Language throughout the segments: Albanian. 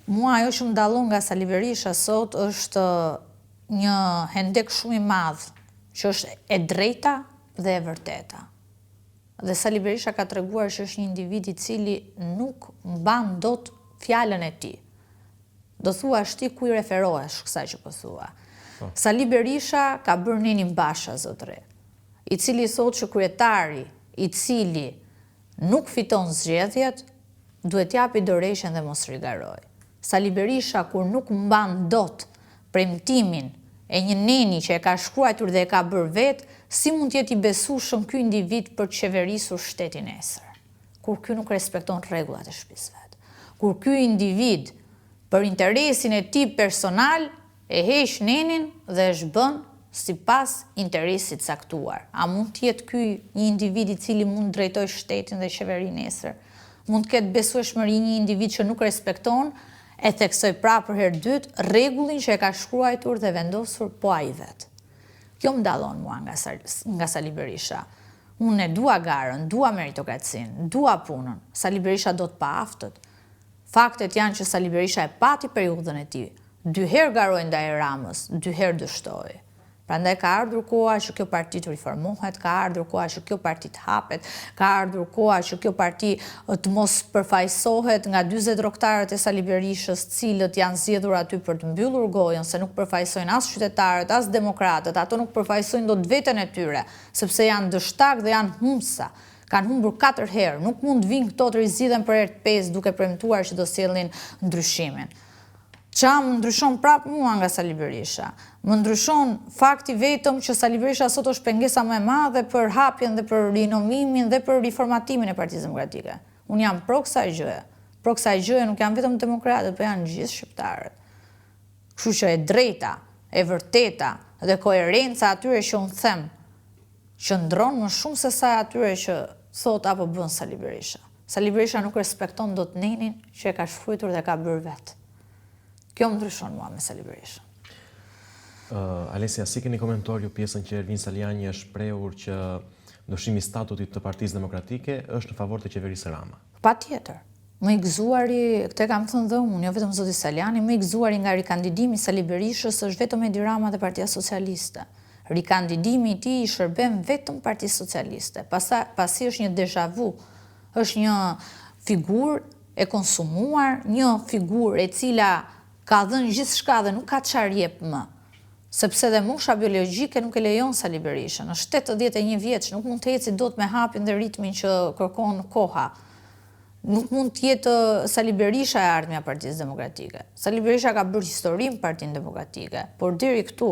Mua ajo që më dallon nga Sali Berisha sot është një hendek shumë i madh, që është e drejta dhe e vërteta. Dhe Sali Berisha ka treguar që është një individ i cili nuk mban dot fjalën e tij. Do thuash ti ku i referohesh kësaj që po thua. Sali Berisha ka bërë Nenin Basha, zotre, i cili thotë që kryetari i cili nuk fiton zgjedhjet duhet japi dorëshën dhe mos rigaroj. Sali Berisha kur nuk mban dot premtimin e një neni që e ka shkruar dhe e ka bërë vetë, si mund t'jeti besueshëm ky individ për të qeverisur shtetin nesër? Kur ky nuk respekton rregullat e shtëpisë vet. Kur ky individ për interesin e tij personal e heq nenin dhe e zhbën sipas interesit caktuar. A mund të jetë ky një individ i cili mund drejtoj shtetin dhe qeverinë nesër? Mund të ketë besueshmëri një individ që nuk respekton, e theksoj prapë për herë dytë rregullin që e ka shkruar dhe vendosur po ai vet. Kjo më dallon mua nga Sali Berisha. Unë e dua garën, dua meritokracinë, dua punën. Sali Berisha do të paaftët. Faktet janë që Sali Berisha e pati periudhën e tij. 2 herë garoi ndaj Ramës, 2 herë dështoi. Prandaj ka ardhur koha që kjo parti të riformohet, ka ardhur koha që kjo parti të hapet, ka ardhur koha që kjo parti të mos përfaqësohet nga 40 rrogtarët e Sali Berishës, cilët janë zgjedhur aty për të mbyllur gojën, se nuk përfaqësojnë as qytetarët, as demokratët, ato nuk përfaqësojnë dot veten e tyre, sepse janë dështak dhe janë humbsa. Kanë humbur 4 herë, nuk mund të vinë këto të rizgjidhen për herë të 5 duke premtuar që do sjellin ndryshimin. Qa më ndryshon prapë mua nga Sali Berisha? Më ndryshon fakti vetëm që Sali Berisha sot është pengesa më e madhe për hapjen dhe për rinomimin dhe për riformatimin e Partisë Demokratike. Unë jam pro kësaj gjëje. Pro kësaj gjëje nuk janë vetëm demokratët, por janë gjithë shqiptarët. Kështu që e drejta, e vërteta dhe koherenca atyre që unë them, qëndron më shumë se sa atyre që thot apo bën Sali Berisha. Sali Berisha nuk respekton dot nenin që e ka shfrytur dhe ka bërë vetë. Kjo më ndryshon mua me Sali Berisha. Alesia, si keni komentuar ju pjesën që Ervin Saliani është shprehur që ndryshimi i statutit të Partisë Demokratike është në favor të qeverisë Rama? Patjetër. Më i gëzuari, këtë kam thënë dhe unë, jo vetëm zoti Saliani, më i gëzuari nga rikandidimi i Sali Berishës është vetëm Edi Rama dhe Partia Socialiste. Rikandidimi i tij i shërben vetëm Partisë Socialiste. Pasi është një déjà vu, është një figurë e konsumuar, një figurë e cila ka dhënë gjithçka dhe nuk ka çfarë jep më. Sepse dhe mosha biologjike nuk e lejon Sali Berisha. Në 81 vjeç nuk mund të eci dot me hapin dhe ritmin që kërkon koha. Nuk mund të jetë Sali Berisha e ardhmja e Partisë Demokratike. Sali Berisha ka bërë histori në Partinë Demokratike, por deri këtu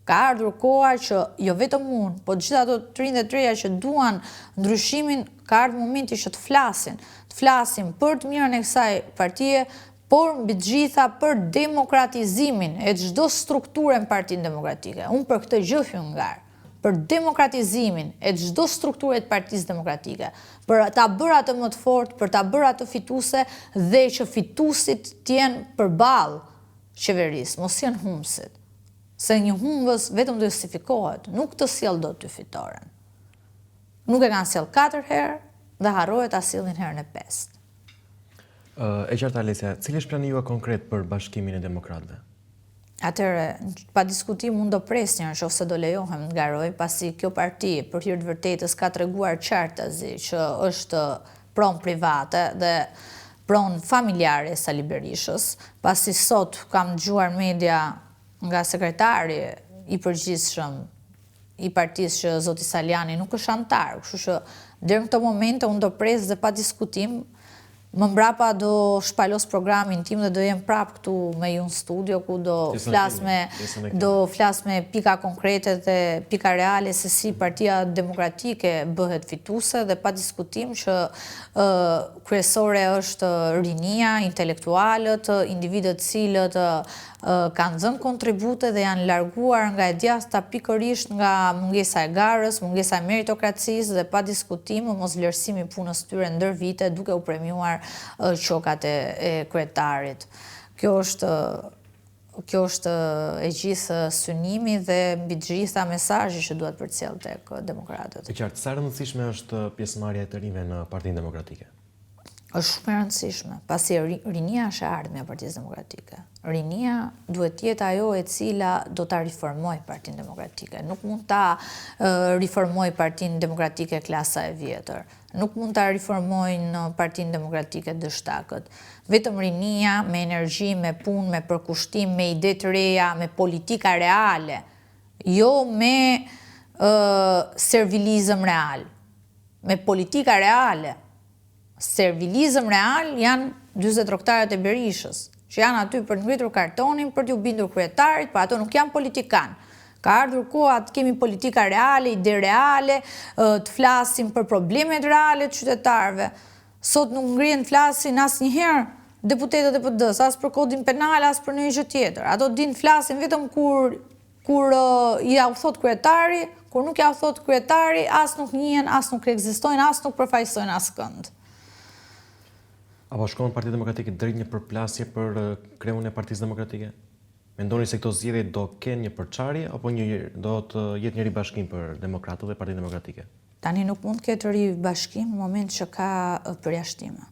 ka ardhur koha që jo vetëm unë, por gjithë ato të rinj dhe të reja që duan ndryshimin, ka ardhur momenti që të flasin për të mirën e kësaj partie, por mbi të gjitha për demokratizimin e çdo strukture në Partinë Demokratike. Unë për këtë gjë hyj ngar, për demokratizimin e çdo strukture të Partisë Demokratike, për ta bërë atë më të fortë, për ta bërë atë fituese dhe që fituesit të jenë përballë qeverisë, mos janë humbësit. Se një humbës vetëm do justifikohet, nuk të sjell dot ty fitoren. Nuk e kanë sjell 4 herë dhe harrohet ta sjellin herën e 5. E qartë, Alesia, cili është plani juaj konkret për bashkimin e demokratëve? Atëre, pa diskutim unë do presnjë nëse do lejohem të garoj, pasi kjo parti për hir të vërtetës ka treguar qartazi që është pronë private dhe pronë familjare e Sali Berishës, pasi sot kam dëgjuar media nga sekretari i përgjithshëm i partisë që zoti Saliani nuk është antar, kështu që deri në këtë moment unë do pres dhe pa diskutim. Më mbrapa do shpalos programin tim dhe do jem prapë këtu me ju në studio, ku do flas me pika konkrete dhe pika reale se si Partia Demokratike bëhet fituese dhe pa diskutim që kryesore është rinia, intelektualët, individët cilët kanë dhënë kontribute dhe janë larguar nga e djatha pikërisht nga mungesa e garës, mungesa e meritokracisë dhe pa diskutim mosvlerësimi i punës tyre ndër vite duke u premiuar qokat e kryetarit. Kjo është e gjithë synimi dhe mbi të gjitha mesazhi që duhet përcjell tek demokratët. E qartë, sa e rëndësishme është pjesëmarrja e të rinjve në Partinë Demokratike? është shumë e rëndësishme, pasi rinia është e ardhmja e Partisë Demokratike. Rinia duhet jetë ajo e cila do ta riformoj Partinë Demokratike. Nuk mund ta riformoj Partinë Demokratike klasa e vjetër. Nuk mund ta riformojnë Partinë Demokratike dështakët. Vetëm rinia me energji, me punë, me përkushtim, me ide të reja, me politika reale, jo me servilizëm real, me politika reale. Servilizëm real janë 40 roktarët e Berishës, që janë aty për të ngritur kartonin, për t'ju bindur kryetarit, por ato nuk janë politikan. Ka ardhur koha të kemi politika reale, ide reale, të flasim për problemet reale të qytetarëve. Sot nuk ngrihen flasin asnjëherë deputetët e PD-s, as për kodin penal, as për ndonjë gjë tjetër. Ato dinë flasin vetëm kur ja u thot kryetari, kur nuk ja u thot kryetari, as nuk njihen, as nuk ekzistojnë, as nuk përfaqësojnë askënd. Apo shkon Partia Demokratike drejt një përplasje për kreun e Partisë Demokratike? Mendoni se këto zgjedhje do kenë një përçarje apo do të jetë një ribashkim për Demokratët dhe Partinë Demokratike? Tani nuk mund të ketë ribashkim në moment që ka përjashtime.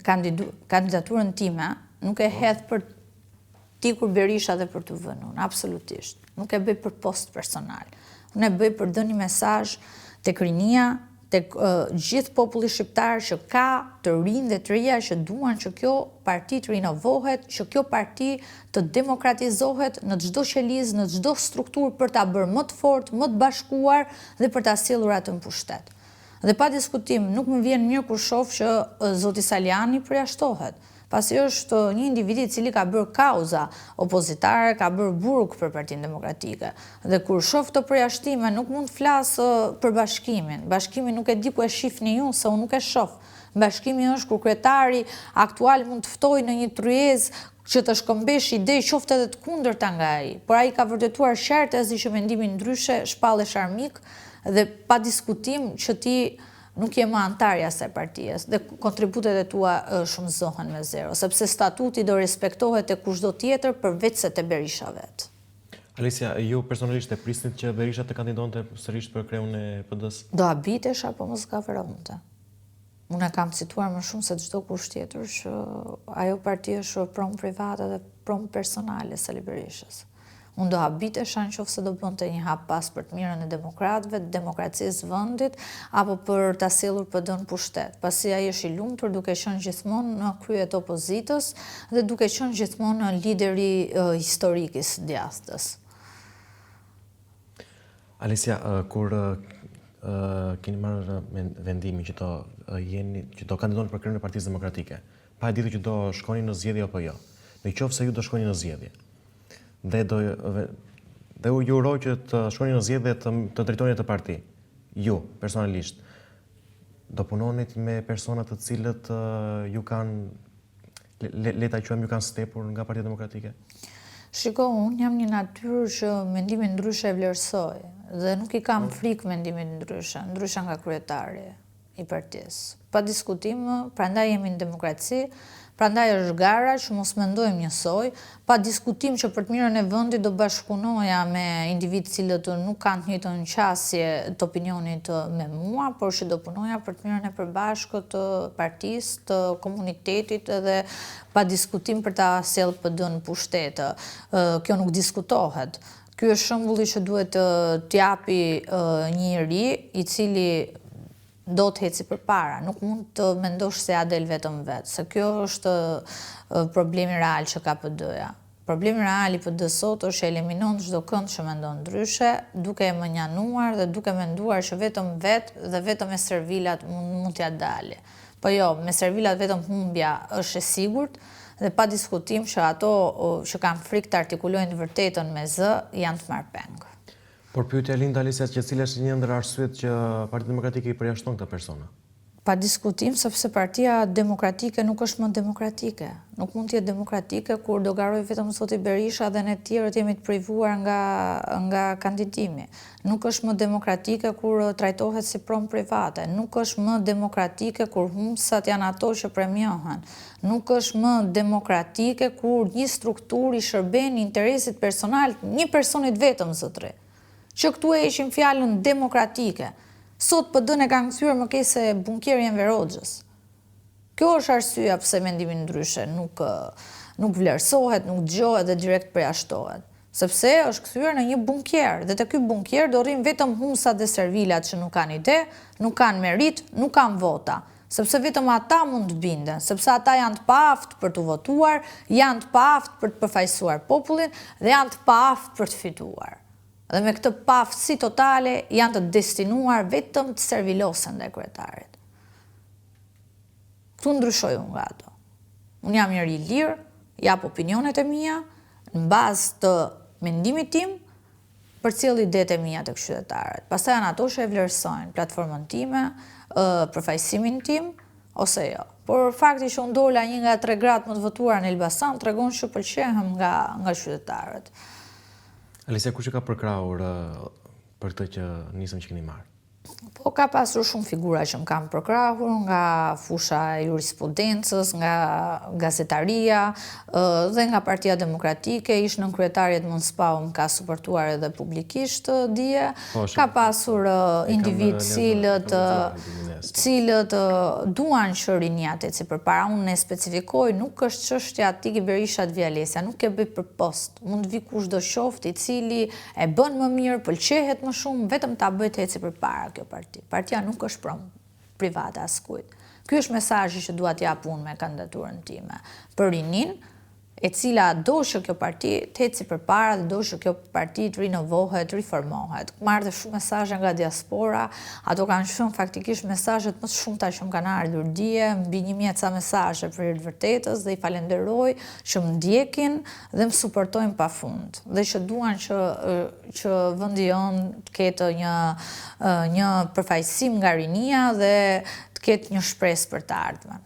Kandidaturën time nuk e hedh për t'ikur Berisha dhe për t'u vënë unë, absolutisht. Nuk e bëj për post personal. Unë e bëj për dhënë një mesazh tek rinia, tek gjithë populli shqiptar që ka të rinj dhe të reja që duan që kjo parti të rinovohet, që kjo parti të demokratizohet në çdo qelizë, në çdo strukturë për ta bërë më të fortë, më të bashkuar dhe për ta sjellur atë në pushtet. Dhe pa diskutim, nuk më vjen mirë kur shoh që zoti Saliani përjashtohet. Pasi është një individ i cili ka bërë kauza opozitare, ka bërë burg për Partinë Demokratike. Dhe kur shoh këto përjashtime, nuk mund të flas për bashkimin. Bashkimi nuk e di ku e shihni ju, se unë nuk e shoh. Bashkimi është kur kryetari aktual mund të ftojë në një tryezë që të shkëmbesh ide qoftë edhe të kundërta nga ai, por ai ka vërtetuar qartësi që mendimin ndryshe shpallesh armik dhe pa diskutim që ti nuk je më antarja asaj partisë dhe kontributet e tua shumëzohen me zero, sepse statuti do respektohet te kushdo tjetër përveç se te Berisha vet. Alesia, ju personalisht e prisnit që Berisha të kandidonte sërish për kreun e PD-s? Do habitesh apo mos gaveronte? Unë e kam cituar më shumë se çdo kusht tjetër që ajo parti është prom private dhe prom personale Sali Berishës. Unë do habitesha nëse do bënte një hap pas për të mirën e demokratëve, të demokracisë vendit, apo për ta sjellur PD-n pushtet. Pasi ai është i lumtur duke qenë gjithmonë në krye të opozitës dhe duke qenë gjithmonë lideri historik i së djastës. Alesia, kur keni marrë vendimin që do kandidoni për kreun e Partisë Demokratike, pa e ditur që do shkoni në zgjedhje apo jo. Në qoftë se ju do shkoni në zgjedhje, dhe ju uroj që të shkoni në zgjedhje të drejtoni të parti. Ju, personalisht, do punonit me persona të cilët ju kanë, le ta quajmë, ju kanë stepur nga Partia Demokratike? Shiko, unë jam një natyrë që mendimin ndryshe e vlerësoj dhe nuk i kam frikë mendimin ndryshe nga kryetari i partisë. Pa diskutim, prandaj jemi në demokraci, prandaj është gara që mos mendojmë njësoj, pa diskutim që për të mirën e vendit do bashkëpunoja me individ cilët nuk kanë të njëjtën qasje të opinionit me mua, por që do punoja për të mirën e përbashkët të partisë, të komunitetit dhe pa diskutim për ta sjellë PD-n në pushtet. Kjo nuk diskutohet. Ky është shembulli që duhet të japi një ri i cili do të heci përpara, nuk mund të mendosh se ja del vetëm vetë, se kjo është problemi real që ka PD-ja. Problemi real i PD sot është që eliminon çdo kënd që mendon ndryshe, duke e mënjanuar dhe duke menduar që vetëm vetë dhe vetëm me servilat mund t'ja dalë. Po jo, me servilat vetëm humbja është e sigurt dhe pa diskutim që ato që kanë frikë të artikulojnë të vërtetën me zë janë të marrpeng. Por pyetja lind, Alesia, që cila është një ndër arsyet që Partia Demokratike i përjashton këta persona? Pa diskutim, sepse Partia Demokratike nuk është më demokratike. Nuk mund të jetë demokratike kur do garoj vetëm zoti Berisha dhe ne tjerët jemi të privuar nga kandidimi. Nuk është më demokratike kur trajtohet si prom private. Nuk është më demokratike kur humbsat janë ato që premiohen. Nuk është më demokratike kur një strukturë i shërben interesit personal një personit vetëm, zotëri. Që këtu e ishim fjalën demokratike, Sot PD-n e ka kthyer më ke se bunkieri Enver Hoxhës. Kjo është arsyeja pse mendimi ndryshe nuk vlerësohet, nuk dëgjohet dhe direkt përjashtohet. Sepse është kthyer në një bunkier dhe te ky bunkier do rrin vetëm humsat dhe servilat që nuk kanë ide, nuk kanë merit, nuk kanë vota. Sepse vetëm ata mund të binden, sepse ata janë të paaft për të votuar, janë të paaft për të përfaqësuar popullin dhe janë të paaft për të fituar. Dhe me këtë paaftësi totale janë të destinuar vetëm të servilosen dhe kryetarit. Këtu ndryshoj unë nga ato. Unë jam njeri i lirë, jap opinionet e mia, në bazë të mendimit tim, përcjell idetë e mia tek qytetarët. Pastaj janë ato që e vlerësojnë platformën time, përfaqësimin tim, ose jo. Por fakti që unë dola një nga 3 gratë më të votuar në Elbasan tregon që pëlqehem nga qytetarët. Alesia, kush e ka përkrahur për këtë që nisëm që keni marrë? Po ka pasur shumë figura që më kanë përkrahur, nga fusha e jurisprudencës, nga gazetaria dhe nga Partia Demokratike. Ish nën kryetariet Mund Spau më ka suportuar edhe publikisht dje. Ka pasur individ cilët duan që rinia të eci përpara. Unë ne specifikoj, nuk është çështja Tiki Berishat via Alesia, nuk e bëj për post. Mund vi kushdo qoftë i cili e bën më mirë, pëlqehet më shumë, vetëm ta bëj të eci përpara kjo parti. Partia nuk është private askujt. Ky është mesazhi që dua t'jap unë me kandidaturën time. Për rinin, e cila do që kjo parti të eci përpara dhe do që kjo parti të rinovohet, riformohet. Marrë dhe shumë mesazhe nga diaspora, ato kanë shumë faktikisht mesazhet më të shumta që më kanë ardhur dje, mbi 1000 ca mesazhe për të vërtetës dhe i falenderoj që më ndjekin dhe më suportojnë pafund. Dhe që duan që vendi jon të ketë një përfaqësim nga rinia dhe të ketë një shpresë për të ardhmen.